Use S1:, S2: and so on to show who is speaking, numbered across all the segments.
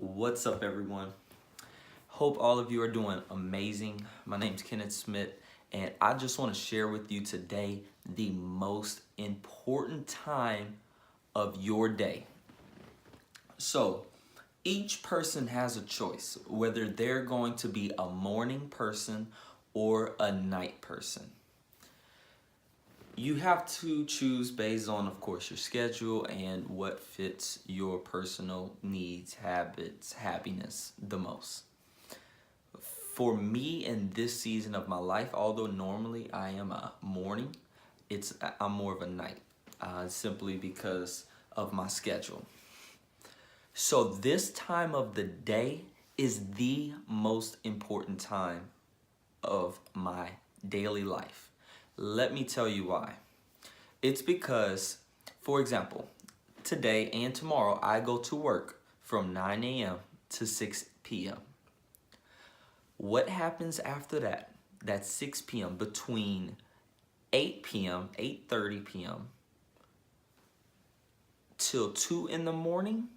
S1: What's up, everyone? Hope all of you are doing amazing. My name's Kenneth Smith, and I just want to share with you today the most important time of your day. So, each person has a choice whether they're going to be a morning person or a night person. You have to choose based on, of course, your schedule and what fits your personal needs, habits, happiness the most. For me in this season of my life, although normally I am a morning, I'm more of a night, simply because of my schedule. So this time of the day is the most important time of my daily life. Let me tell you why. It's because, for example, today and tomorrow I go to work from 9 a.m. to 6 p.m. What happens after that? That's 6 p.m. between 8 p.m., 8:30 p.m. till 2 in the morning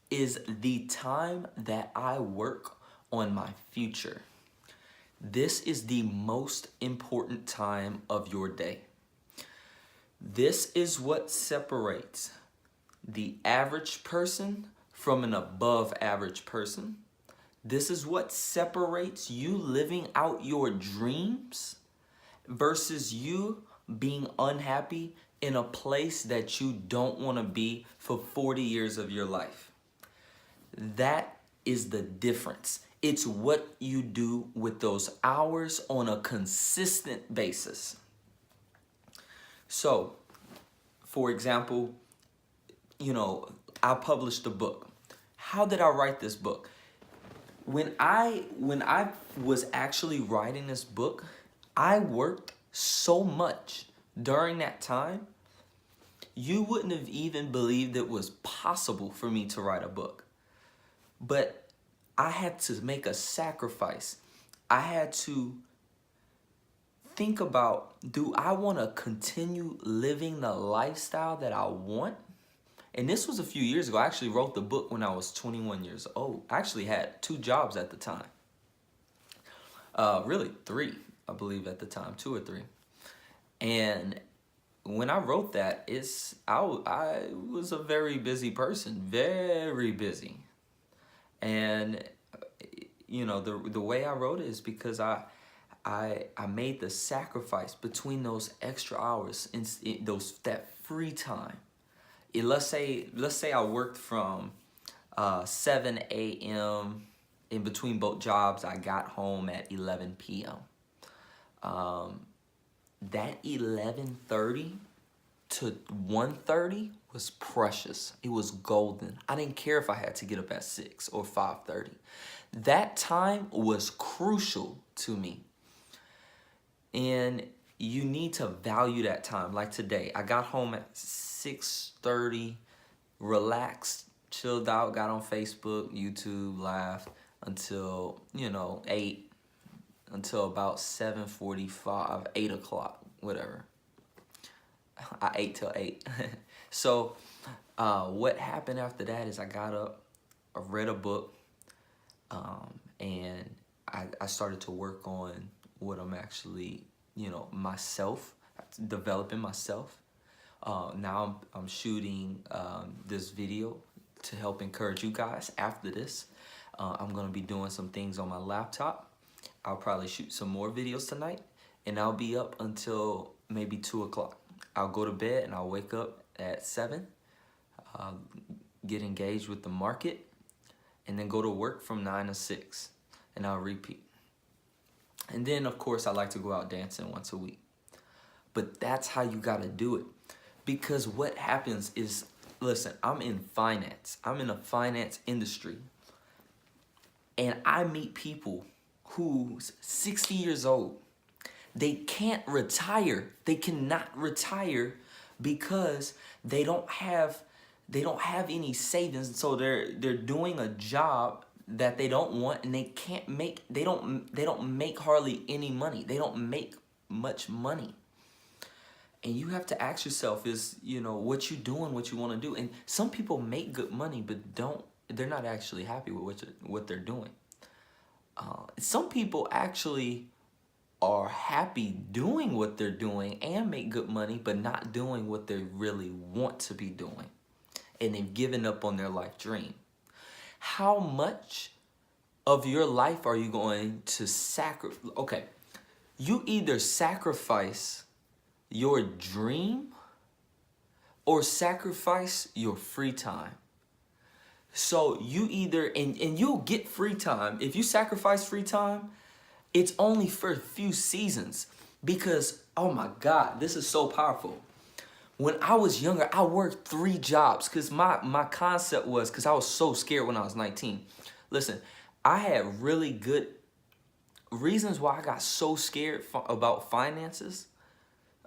S1: is the time that I work on my future. This is the most important time of your day. This is what separates the average person from an above average person. This is what separates you living out your dreams versus you being unhappy in a place that you don't want to be for 40 years of your life. That is the difference. It's what you do with those hours on a consistent basis. So, for example, I published a book. How did I write this book? When I was actually writing this book, I worked so much during that time, you wouldn't have even believed it was possible for me to write a book. But I had to make a sacrifice. I had to think about, do I want to continue living the lifestyle that I want? And this was a few years ago. I actually wrote the book when I was 21 years old. I actually had 2 jobs at the time. Really 3, I believe at the time, 2 or 3. And when I wrote that, I was a very busy person, very busy. And the way I wrote it is because I made the sacrifice between those extra hours and that free time. Let's say I worked from 7 a.m. In between both jobs. I got home at 11 p.m. That 11:30 to 1:30 was precious. It was golden. I didn't care if I had to get up at 6 or 5:30. That time was crucial to me. And you need to value that time. Like today, I got home at 6:30, relaxed, chilled out, got on Facebook, YouTube, laughed until, 8, until about 7:45, 8 o'clock, whatever. I ate till 8. So what happened after that is I got up, I read a book, and I started to work on what I'm actually, myself, developing myself. Now I'm shooting this video to help encourage you guys. After this, I'm going to be doing some things on my laptop. I'll probably shoot some more videos tonight, and I'll be up until maybe 2 o'clock. I'll go to bed and I'll wake up at 7, get engaged with the market, and then go to work from 9 to 6, and I'll repeat. And then, of course, I like to go out dancing once a week. But that's how you got to do it. Because what happens is, listen, I'm in finance. I'm in the finance industry. And I meet people who's 60 years old. They can't retire. They cannot retire because they don't have any savings. So they're doing a job that they don't want, and they don't make hardly any money. They don't make much money. And you have to ask yourself, is what you doing, what you want to do. And some people make good money but don't they're not actually happy with what they're doing. Some people actually are happy doing what they're doing and make good money, but not doing what they really want to be doing. And they've given up on their life dream. How much of your life are you going to sacrifice? Okay, you either sacrifice your dream or sacrifice your free time. So you either, and you'll get free time. If you sacrifice free time, it's only for a few seasons because, oh my God, this is so powerful. When I was younger, I worked 3 jobs because my concept was, because I was so scared when I was 19. Listen, I had really good reasons why I got so scared about finances.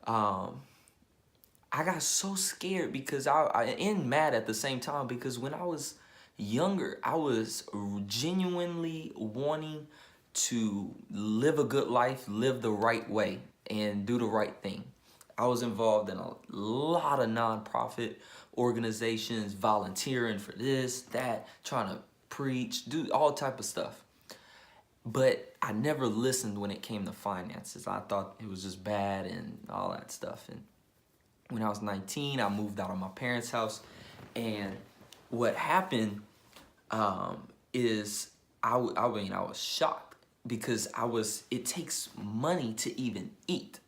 S1: I got so scared because and mad at the same time, because when I was younger, I was genuinely wanting to live a good life, live the right way, and do the right thing. I was involved in a lot of nonprofit organizations, volunteering for this, that, trying to preach, do all type of stuff. But I never listened when it came to finances. I thought it was just bad and all that stuff. And when I was 19, I moved out of my parents' house. And what happened is I was shocked because it takes money to even eat.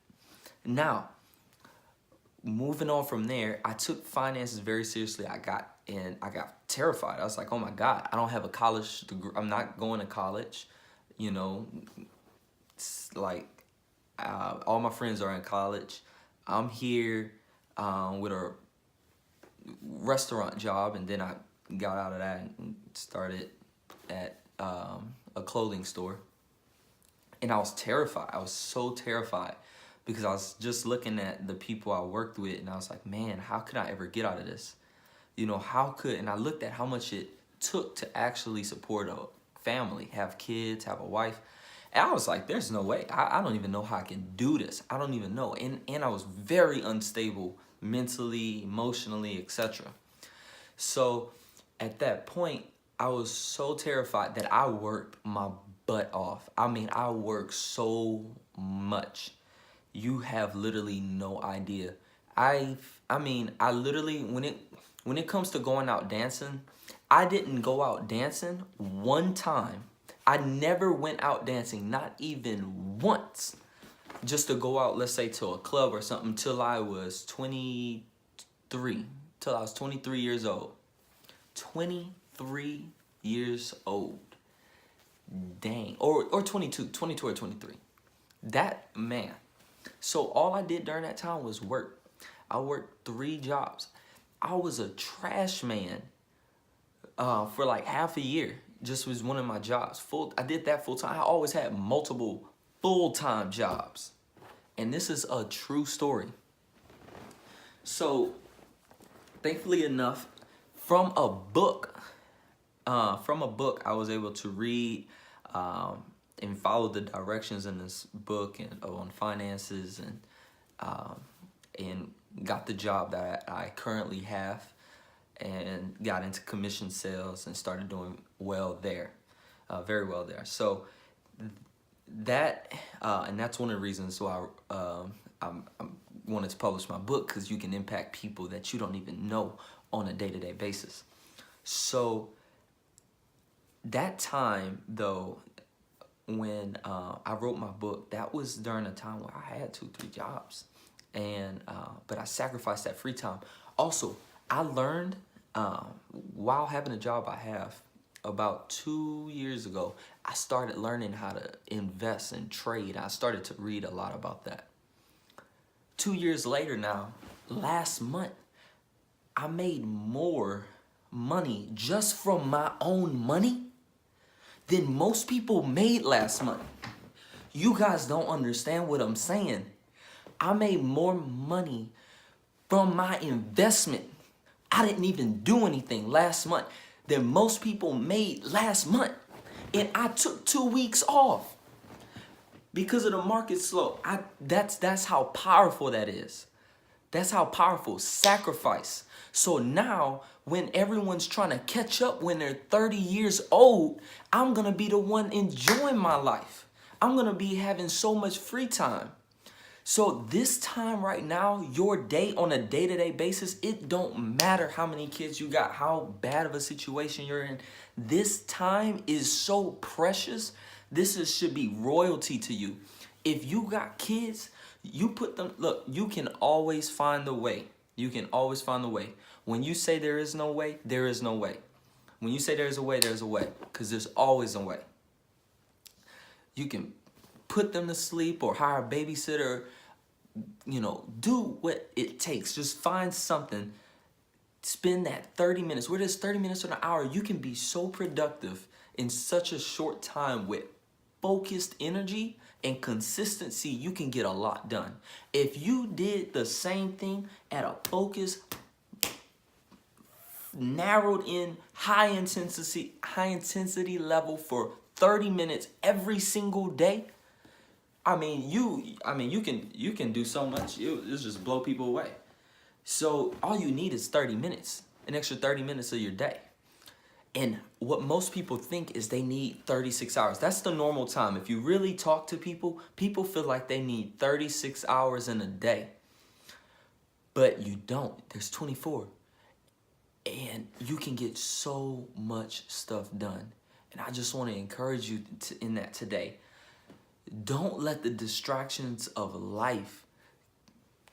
S1: Now, moving on from there, I took finances very seriously. I got terrified. I was like, oh my God, I don't have a college degree. I'm not going to college. You know, it's like all my friends are in college. I'm here with a restaurant job, and then I got out of that and started at a clothing store. And I was terrified. I was so terrified because I was just looking at the people I worked with, and I was like, man, how could I ever get out of this? You know, and I looked at how much it took to actually support a family, have kids, have a wife. And I was like, there's no way. I don't even know how I can do this. I don't even know. And I was very unstable mentally, emotionally, etc. So at that point, I was so terrified that I worked my butt off. I mean, I worked so much. You have literally no idea. I mean, I literally, when it comes to going out dancing, I didn't go out dancing one time. I never went out dancing, not even once, just to go out, let's say, to a club or something, till I was 23, till I was 23 years old. 23 years old. Dang. Or 22 or 23. That, man. So all I did during that time was work. I worked 3 jobs. I was a trash man for like half a year. Just was one of my jobs. I did that full time. I always had multiple full-time jobs. And this is a true story. So, thankfully enough, from a book, I was able to read and follow the directions in this book and on finances, and got the job that I currently have, and got into commission sales and started doing well there, very well there. So that and that's one of the reasons why I wanted to publish my book, because you can impact people that you don't even know on a day-to-day basis. So that time, though, when I wrote my book, that was during a time where I had 2-3 jobs, and but I sacrificed that free time. Also, I learned while having a job I have, about 2 years ago, I started learning how to invest and trade. I started to read a lot about that. 2 years later now, last month, I made more money just from my own money than most people made last month. You guys don't understand what I'm saying. I made more money from my investment. I didn't even do anything last month than most people made last month. And I took 2 weeks off because of the market slow. That's how powerful that is. That's how powerful sacrifice. So now when everyone's trying to catch up when they're 30 years old, I'm going to be the one enjoying my life. I'm going to be having so much free time. So this time right now, your day on a day-to-day basis, it don't matter how many kids you got, how bad of a situation you're in. This time is so precious. Should be royalty to you. If you got kids, you put them, look, you can always find the way. You can always find the way. When you say there is no way, there is no way. When you say there's a way, there's a way, because there's always a way. You can put them to sleep or hire a babysitter, do what it takes. Just find something, spend that 30 minutes, whether it's 30 minutes or an hour. You can be so productive in such a short time with focused energy and consistency. You can get a lot done. If you did the same thing at a focused, narrowed in, high intensity level for 30 minutes every single day, you can do so much. It'll just blow people away. So all you need is 30 minutes, an extra 30 minutes of your day. And what most people think is they need 36 hours. That's the normal time. If you really talk to people, people feel like they need 36 hours in a day. But you don't. There's 24. And you can get so much stuff done. And I just want to encourage you in that today. Don't let the distractions of life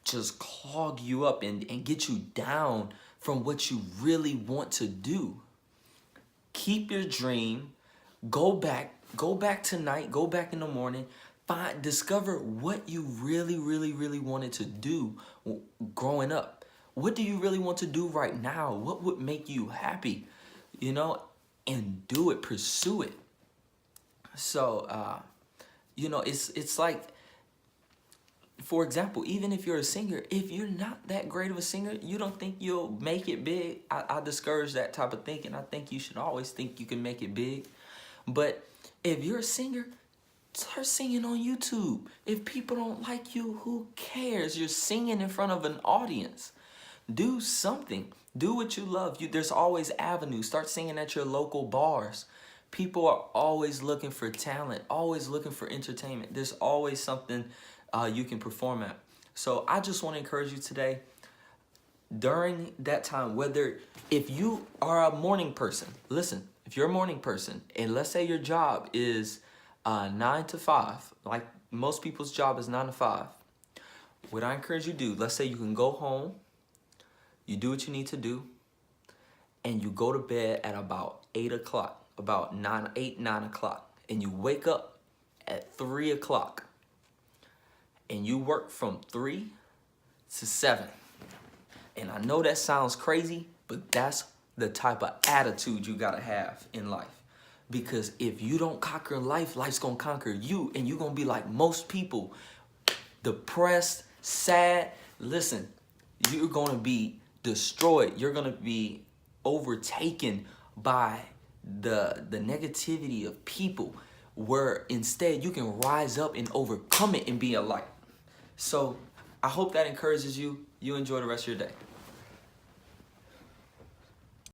S1: just clog you up and get you down from what you really want to do. Keep your dream. Go back tonight. Go back in the morning. Discover what you really, really, really wanted to do growing up. What do you really want to do right now? What would make you happy? And do it. Pursue it. So, it's like, for example, even if you're a singer, if you're not that great of a singer, you don't think you'll make it big. I discourage that type of thinking. I think you should always think you can make it big. But if you're a singer, start singing on YouTube. If people don't like you, who cares? You're singing in front of an audience. Do something. Do what you love. There's always avenues. Start singing at your local bars. People are always looking for talent, always looking for entertainment. There's always something you can perform at. So I just want to encourage you today, during that time, if you are a morning person, listen, if you're a morning person, and let's say your job is 9 to 5, like most people's job is 9 to 5, what I encourage you to do, let's say you can go home, you do what you need to do, and you go to bed at about 8 o'clock, about 9 o'clock, and you wake up at 3 o'clock, and you work from 3 to 7. And I know that sounds crazy, but that's the type of attitude you gotta have in life. Because if you don't conquer life, life's gonna conquer you, and you're gonna be like most people, depressed, sad. Listen, you're gonna be destroyed. You're gonna be overtaken by the negativity of people, where instead you can rise up and overcome it and be a light. So I hope that encourages you. You enjoy the rest of your day.